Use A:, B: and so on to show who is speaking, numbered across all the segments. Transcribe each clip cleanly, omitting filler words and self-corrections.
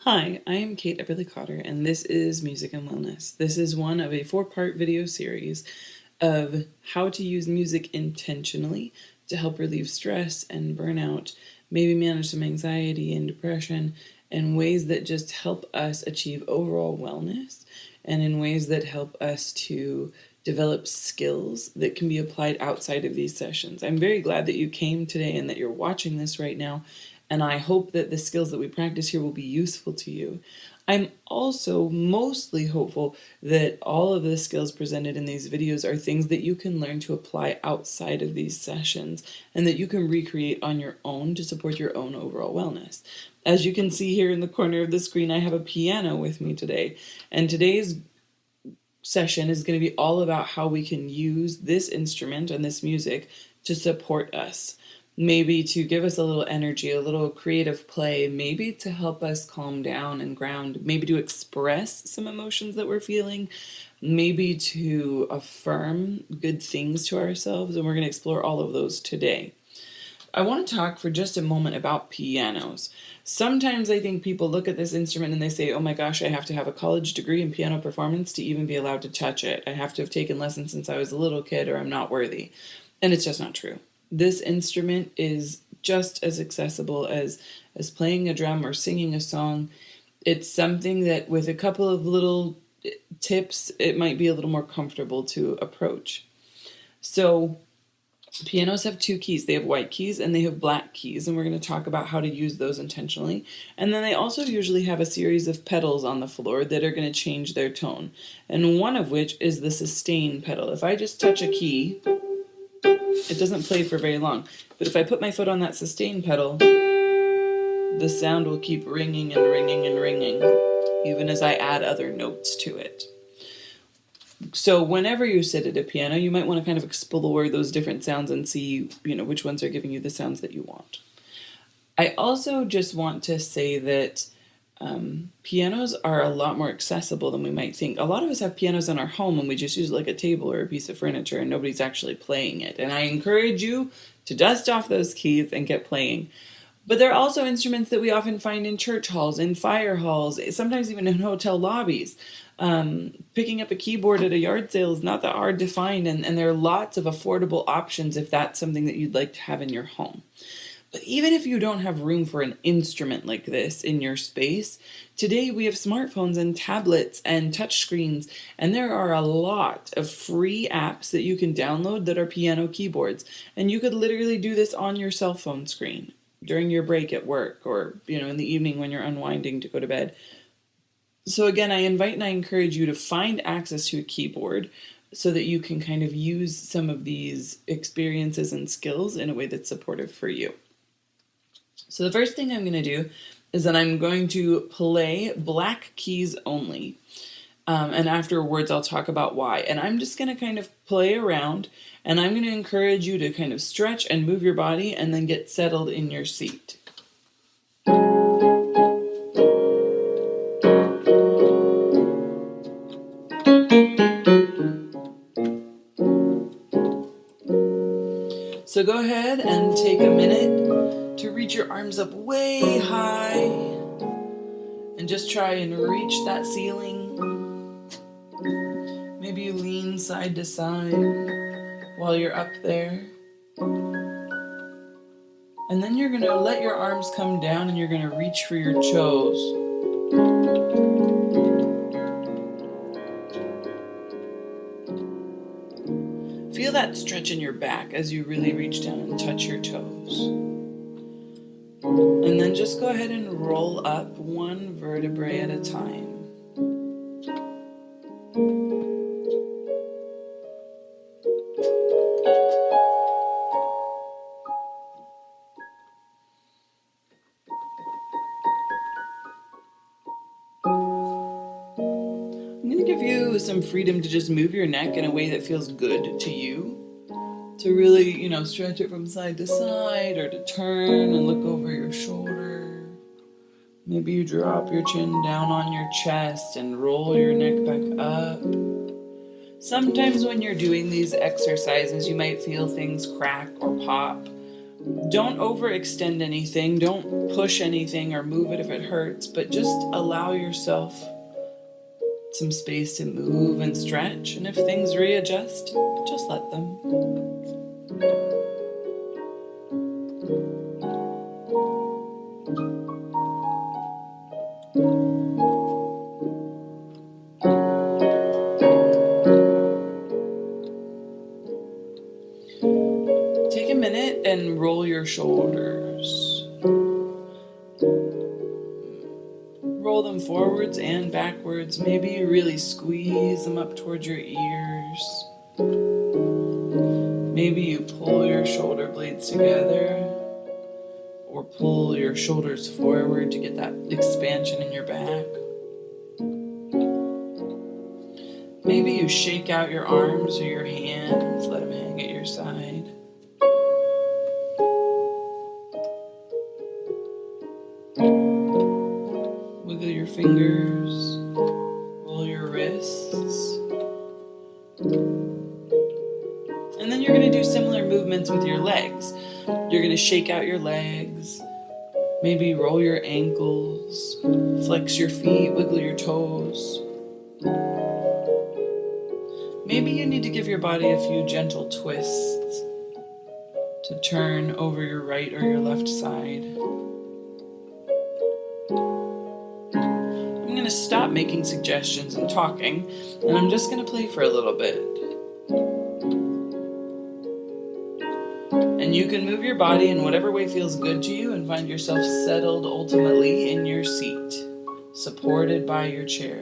A: Hi, I am Kate Epperly Cotter, and this is Music and Wellness. This is one of a 4-part video series of how to use music intentionally to help relieve stress and burnout, maybe manage some anxiety and depression, and ways that just help us achieve overall wellness, and in ways that help us to develop skills that can be applied outside of these sessions. I'm very glad that you came today and that you're watching this right now, and I hope that the skills that we practice here will be useful to you. I'm also mostly hopeful that all of the skills presented in these videos are things that you can learn to apply outside of these sessions and that you can recreate on your own to support your own overall wellness. As you can see here in the corner of the screen, I have a piano with me today, and today's session is going to be all about how we can use this instrument and this music to support us. Maybe to give us a little energy, a little creative play, maybe to help us calm down and ground, maybe to express some emotions that we're feeling, maybe to affirm good things to ourselves, and we're going to explore all of those today. I want to talk for just a moment about pianos. Sometimes I think people look at this instrument and they say, oh my gosh, I have to have a college degree in piano performance to even be allowed to touch it. I have to have taken lessons since I was a little kid or I'm not worthy. And it's just not true. This instrument is just as accessible as playing a drum or singing a song. It's something that with a couple of little tips, it might be a little more comfortable to approach. So pianos have two keys. They have white keys and they have black keys, and we're going to talk about how to use those intentionally. And then they also usually have a series of pedals on the floor that are going to change their tone, and one of which is the sustain pedal. If I just touch a key, it doesn't play for very long. But if I put my foot on that sustain pedal, the sound will keep ringing and ringing and ringing, even as I add other notes to it. So whenever you sit at a piano, you might want to kind of explore those different sounds and see, which ones are giving you the sounds that you want. I also just want to say that pianos are a lot more accessible than we might think. A lot of us have pianos in our home and we just use it like a table or a piece of furniture and nobody's actually playing it. And I encourage you to dust off those keys and get playing. But there are also instruments that we often find in church halls, in fire halls, sometimes even in hotel lobbies. Picking up a keyboard at a yard sale is not that hard to find, and there are lots of affordable options if that's something that you'd like to have in your home. But even if you don't have room for an instrument like this in your space, today we have smartphones and tablets and touchscreens, and there are a lot of free apps that you can download that are piano keyboards, and you could literally do this on your cell phone screen during your break at work or, in the evening when you're unwinding to go to bed. So again, I invite and I encourage you to find access to a keyboard so that you can kind of use some of these experiences and skills in a way that's supportive for you. So the first thing I'm going to do is that I'm going to play black keys only. And afterwards, I'll talk about why. And I'm just going to kind of play around, and I'm going to encourage you to kind of stretch and move your body and then get settled in your seat. So go ahead and take a minute to reach your arms up way high and just try and reach that ceiling. Maybe you lean side to side while you're up there. And then you're going to let your arms come down and you're going to reach for your toes. Feel that stretch in your back as you really reach down and touch your toes. And then just go ahead and roll up one vertebrae at a time. I'm going to give you some freedom to just move your neck in a way that feels good to you. To really, stretch it from side to side, or to turn and look over your shoulder. Maybe you drop your chin down on your chest and roll your neck back up. Sometimes when you're doing these exercises, you might feel things crack or pop, Don't overextend anything, don't push anything or move it if it hurts, but just allow yourself some space to move and stretch, and if things readjust, just let them. Take a minute and roll your shoulders. Roll them forwards and backwards. Maybe you really squeeze them up towards your ears. Maybe you pull your shoulder blades together or pull your shoulders forward to get that expansion in your back. Maybe you shake out your arms or your hands, let them hang at your side. Wiggle your fingers, roll your wrists. And then you're going to do similar movements with your legs. You're going to shake out your legs, maybe roll your ankles, flex your feet, wiggle your toes. Maybe you need to give your body a few gentle twists to turn over your right or your left side. I'm going to stop making suggestions and talking, and I'm just going to play for a little bit. And you can move your body in whatever way feels good to you and find yourself settled ultimately in your seat, supported by your chair.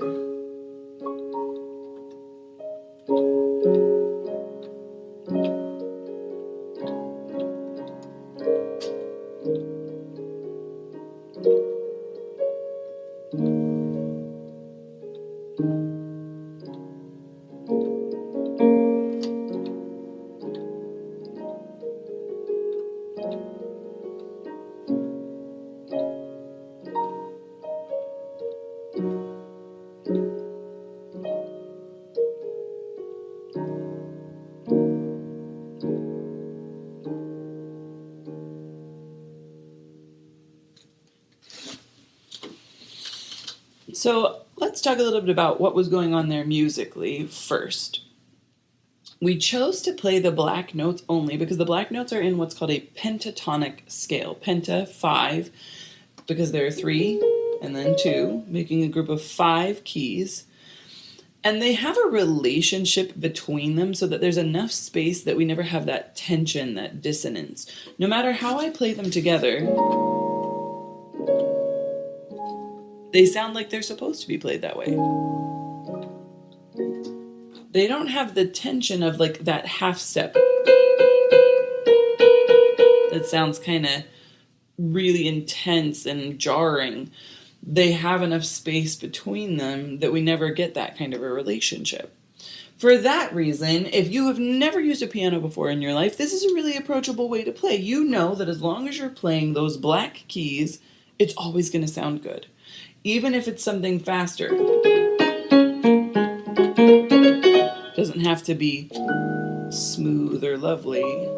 A: So let's talk a little bit about what was going on there musically first. We chose to play the black notes only because the black notes are in what's called a pentatonic scale. Penta, 5, because there are 3 and then 2, making a group of 5 keys. And they have a relationship between them so that there's enough space that we never have that tension, that dissonance. No matter how I play them together, they sound like they're supposed to be played that way. They don't have the tension of like that half step that sounds kind of really intense and jarring. They have enough space between them that we never get that kind of a relationship. For that reason, if you have never used a piano before in your life, this is a really approachable way to play. You know that as long as you're playing those black keys, it's always going to sound good. Even if it's something faster. Doesn't have to be smooth or lovely.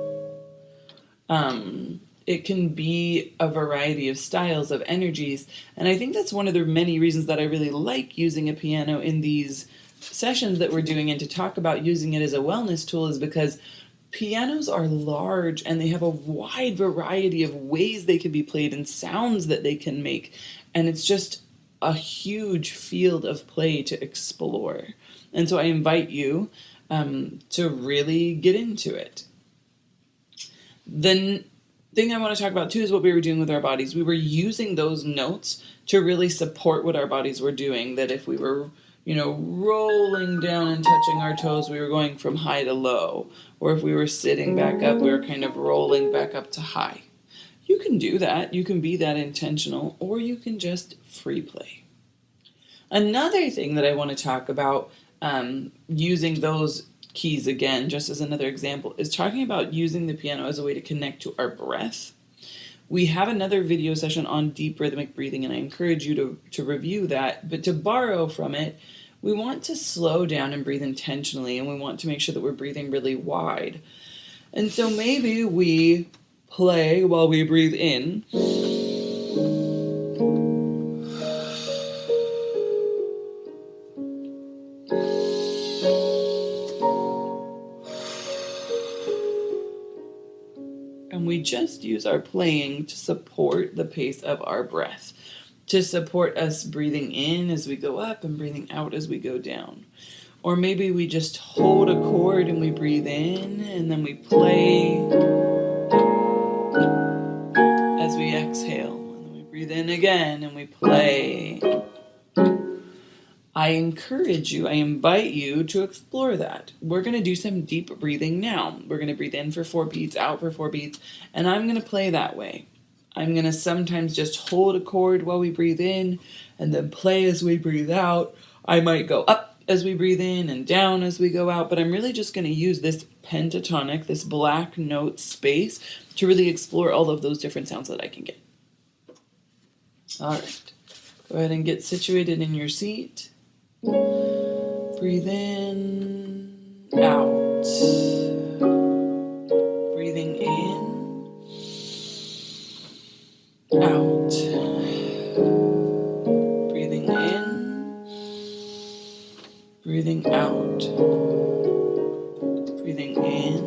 A: It can be a variety of styles, of energies, and I think that's one of the many reasons that I really like using a piano in these sessions that we're doing, and to talk about using it as a wellness tool is because pianos are large and they have a wide variety of ways they can be played and sounds that they can make, and it's just a huge field of play to explore. And so I invite you to really get into it. The thing I want to talk about too is what we were doing with our bodies. We were using those notes to really support what our bodies were doing. That if we were, rolling down and touching our toes, we were going from high to low. Or if we were sitting back up, we were kind of rolling back up to high. You can do that. You can be that intentional, or you can just free play. Another thing that I want to talk about, using those keys again, just as another example, is talking about using the piano as a way to connect to our breath. We have another video session on deep rhythmic breathing, and I encourage you to review that. But to borrow from it, we want to slow down and breathe intentionally, and we want to make sure that we're breathing really wide. And so maybe we play while we breathe in. And we just use our playing to support the pace of our breath, to support us breathing in as we go up and breathing out as we go down. Or maybe we just hold a chord and we breathe in and then we play as we exhale. And then we breathe in again and we play. I encourage you, I invite you to explore that. We're going to do some deep breathing now. We're going to breathe in for 4 beats, out for 4 beats, and I'm going to play that way. I'm going to sometimes just hold a chord while we breathe in and then play as we breathe out. I might go up as we breathe in and down as we go out, but I'm really just going to use this pentatonic, this black note space to really explore all of those different sounds that I can get. All right, go ahead and get situated in your seat. Breathe in, out. Breathing in, out. Breathing in, breathing out. Breathing in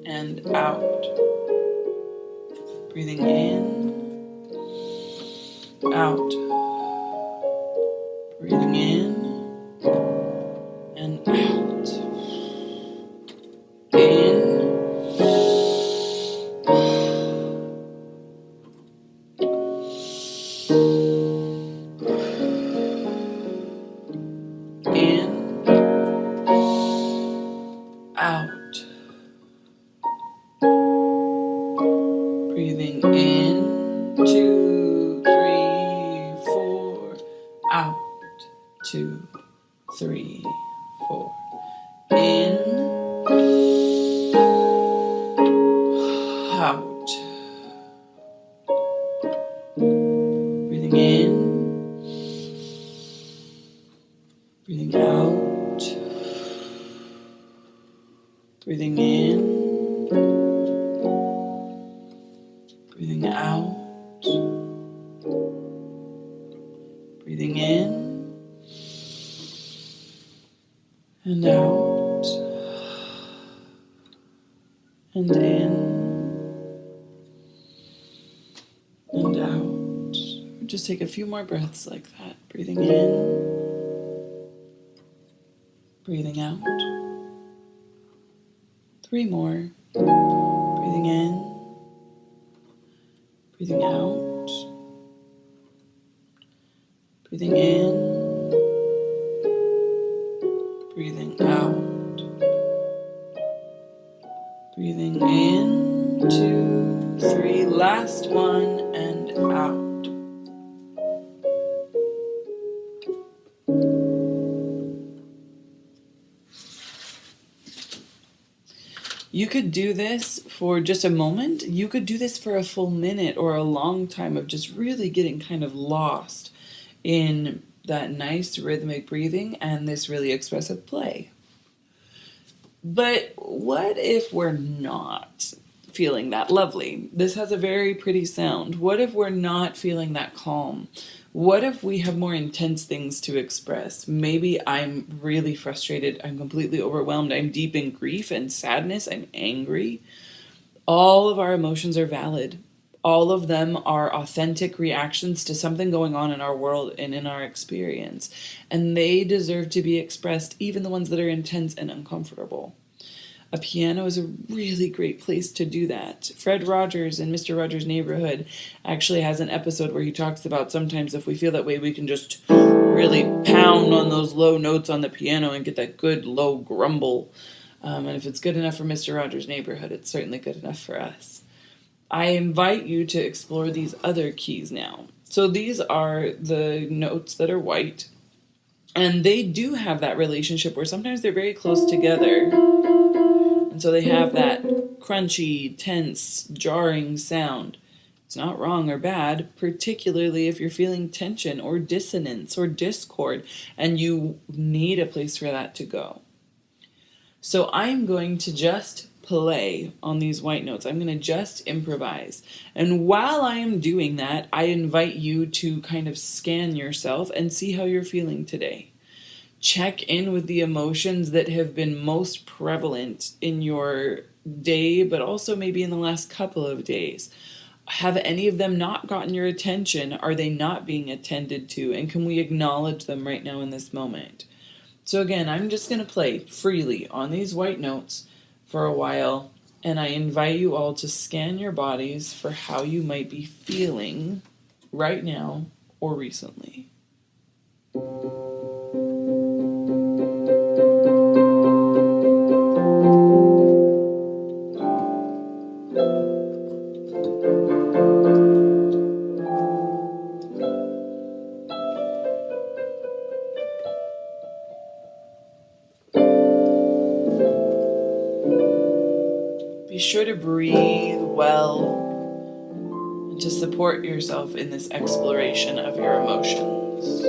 A: and out. Breathing in, out. Breathing in and out. In, in, out. Breathing in, 2, 3, 4, out. 2, 3, 4. In, out. Breathing in, breathing out. Breathing in, breathing out. Breathing in and out, and in, and out. Just take a few more breaths like that. Breathing in, breathing out. 3 more. Breathing in, breathing out. Breathing in, breathing out. Breathing in, 2, 3, last one, and out. You could do this for just a moment. You could do this for a full minute or a long time of just really getting kind of lost in that nice rhythmic breathing and this really expressive play. But what if we're not feeling that lovely? This has a very pretty sound. What if we're not feeling that calm? What if we have more intense things to express? Maybe I'm really frustrated. I'm completely overwhelmed. I'm deep in grief and sadness. I'm angry. All of our emotions are valid. All of them are authentic reactions to something going on in our world and in our experience. And they deserve to be expressed, even the ones that are intense and uncomfortable. A piano is a really great place to do that. Fred Rogers in Mr. Rogers' Neighborhood actually has an episode where he talks about sometimes if we feel that way, we can just really pound on those low notes on the piano and get that good low grumble. And if it's good enough for Mr. Rogers' Neighborhood, it's certainly good enough for us. I invite you to explore these other keys now. So these are the notes that are white, and they do have that relationship where sometimes they're very close together. And so they have that crunchy, tense, jarring sound. It's not wrong or bad, particularly if you're feeling tension or dissonance or discord and you need a place for that to go. So I'm going to just play on these white notes. I'm going to just improvise. And while I am doing that, I invite you to kind of scan yourself and see how you're feeling today. Check in with the emotions that have been most prevalent in your day, but also maybe in the last couple of days. Have any of them not gotten your attention? Are they not being attended to? And can we acknowledge them right now in this moment? So again, I'm just going to play freely on these white notes for a while, and I invite you all to scan your bodies for how you might be feeling right now or recently. Be sure to breathe well and to support yourself in this exploration of your emotions.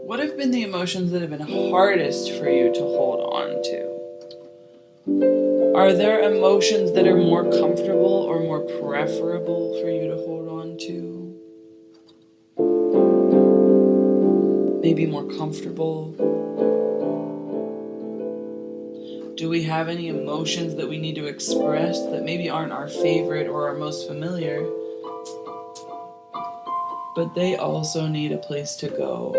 A: What have been the emotions that have been hardest for you to hold on to? Are there emotions that are more comfortable or more preferable for you to hold on to? Maybe more comfortable? Do we have any emotions that we need to express that maybe aren't our favorite or our most familiar, but they also need a place to go?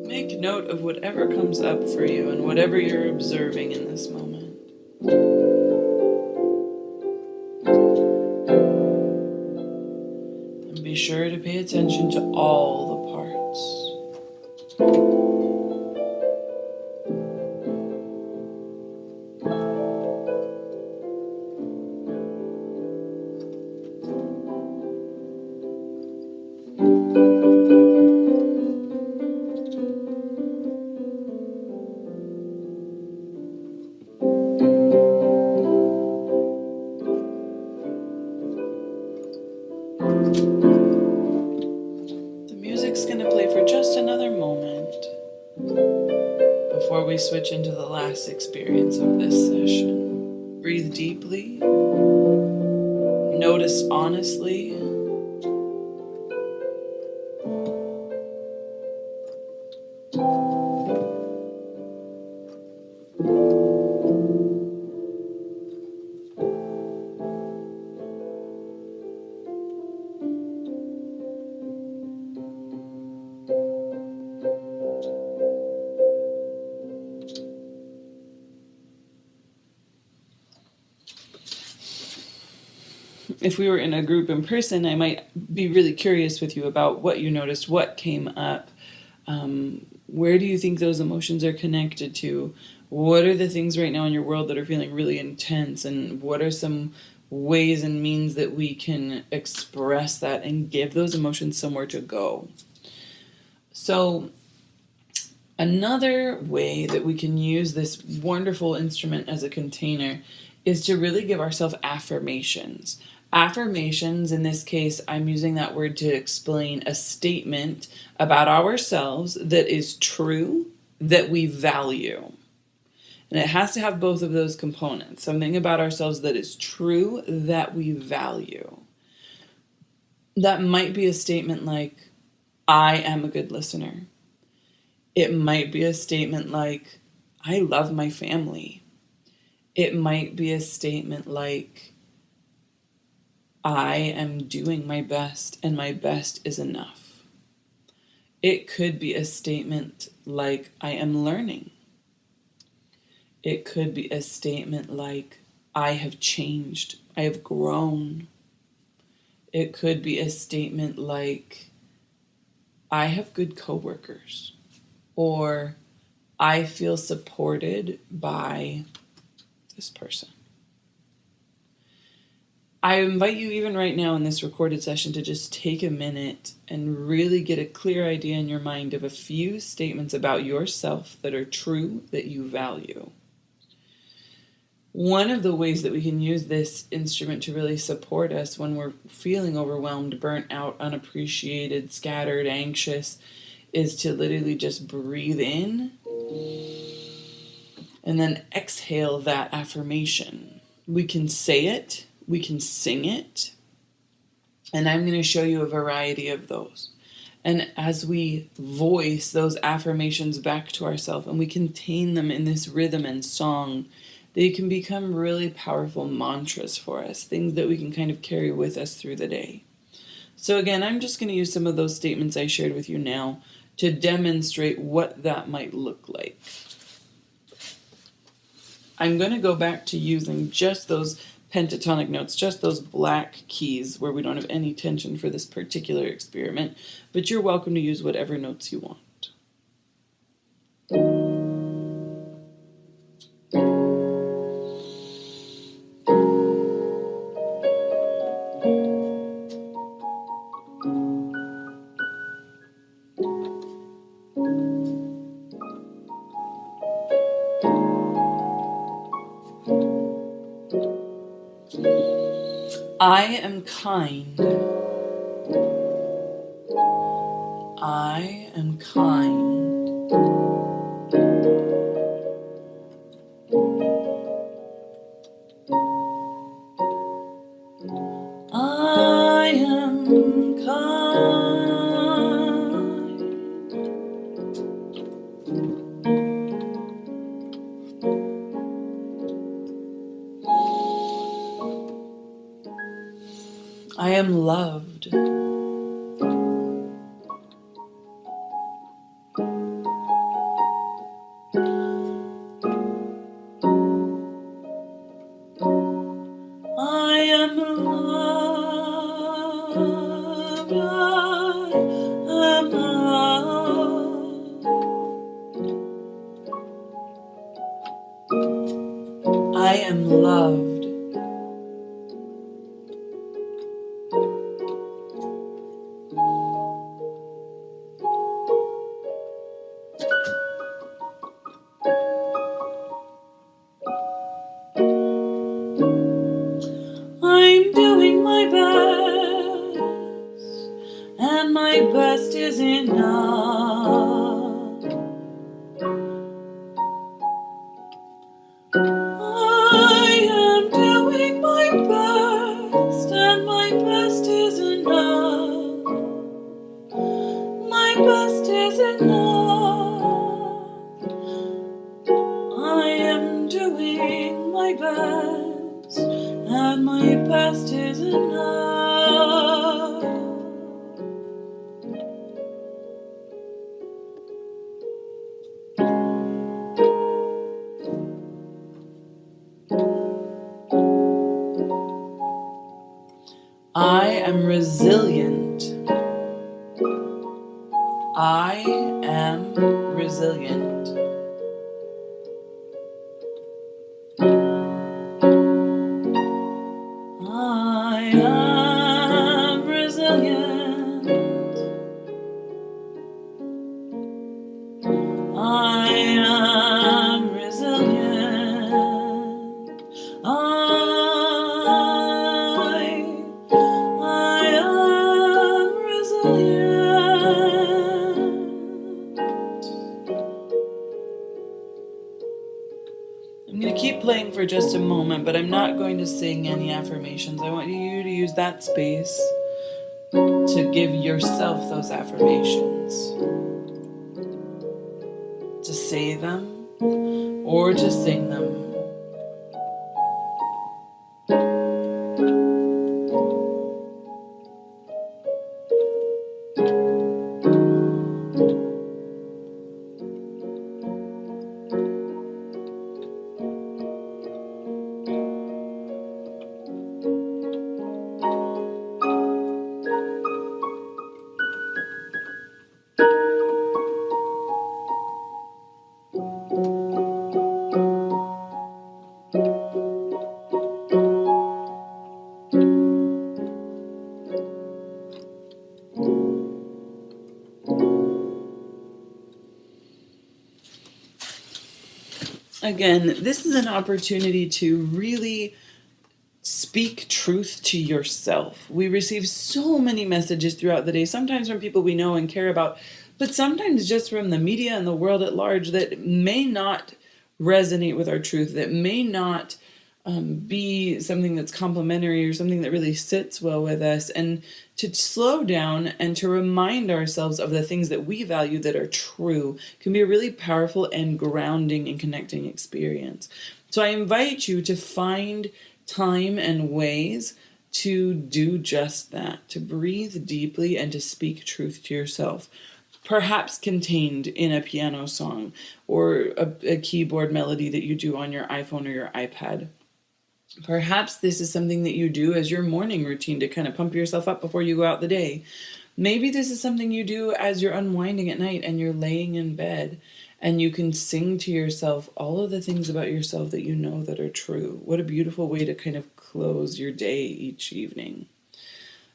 A: Make note of whatever comes up for you and whatever you're observing in this moment. And be sure to pay attention to all the parts. The music's going to play for just another moment before we switch into the last experience of this session. Breathe deeply. Notice honestly. If we were in a group in person, I might be really curious with you about what you noticed, what came up. Where do you think those emotions are connected to? What are the things right now in your world that are feeling really intense? And what are some ways and means that we can express that and give those emotions somewhere to go? So, another way that we can use this wonderful instrument as a container is to really give ourselves affirmations. Affirmations, in this case, I'm using that word to explain a statement about ourselves that is true, that we value. And it has to have both of those components. Something about ourselves that is true, that we value. That might be a statement like, I am a good listener. It might be a statement like, I love my family. It might be a statement like, I am doing my best and my best is enough. It could be a statement like, I am learning. It could be a statement like, I have changed, I have grown. It could be a statement like, I have good coworkers, or I feel supported by this person. I invite you, even right now in this recorded session, to just take a minute and really get a clear idea in your mind of a few statements about yourself that are true, that you value. One of the ways that we can use this instrument to really support us when we're feeling overwhelmed, burnt out, unappreciated, scattered, anxious, is to literally just breathe in and then exhale that affirmation. We can say it, we can sing it, and I'm going to show you a variety of those. And as we voice those affirmations back to ourselves and we contain them in this rhythm and song, they can become really powerful mantras for us, things that we can kind of carry with us through the day. So again, I'm just going to use some of those statements I shared with you now to demonstrate what that might look like. I'm going to go back to using just those pentatonic notes, just those black keys where we don't have any tension for this particular experiment, but you're welcome to use whatever notes you want. I am kind. I am kind. I am kind. I am loved. I am loved. I am loved. I am loved. I'm doing my best, and my best is enough. I am doing my best, and my best is enough. My best is enough. I am doing my best, and my best is enough. I am resilient. I am resilient. I am resilient. I am resilient. I am resilient. I'm going to keep playing for just a moment, but I'm not going to sing any affirmations. I want you to use that space to give yourself those affirmations. To say them or to sing them. Again, this is an opportunity to really speak truth to yourself. We receive so many messages throughout the day, sometimes from people we know and care about, but sometimes just from the media and the world at large that may not resonate with our truth, that may not be something that's complimentary or something that really sits well with us. And to slow down and to remind ourselves of the things that we value that are true can be a really powerful and grounding and connecting experience. So I invite you to find time and ways to do just that, to breathe deeply and to speak truth to yourself. Perhaps contained in a piano song or a keyboard melody that you do on your iPhone or your iPad. Perhaps this is something that you do as your morning routine to kind of pump yourself up before you go out the day. Maybe this is something you do as you're unwinding at night and you're laying in bed and you can sing to yourself all of the things about yourself that you know that are true. What a beautiful way to kind of close your day each evening.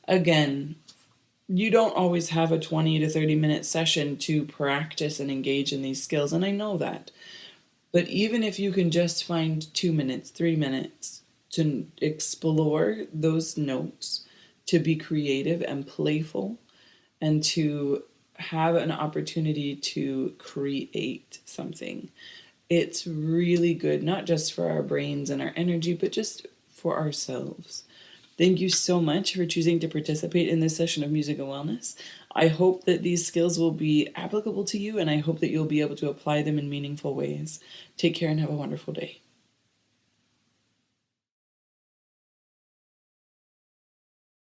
A: Again, you don't always have a 20 to 30-minute session to practice and engage in these skills, and I know that. But even if you can just find 2 minutes, 3 minutes to explore those notes, to be creative and playful, and to have an opportunity to create something, it's really good, not just for our brains and our energy, but just for ourselves. Thank you so much for choosing to participate in this session of Music and Wellness. I hope that these skills will be applicable to you, and I hope that you'll be able to apply them in meaningful ways. Take care and have a wonderful day.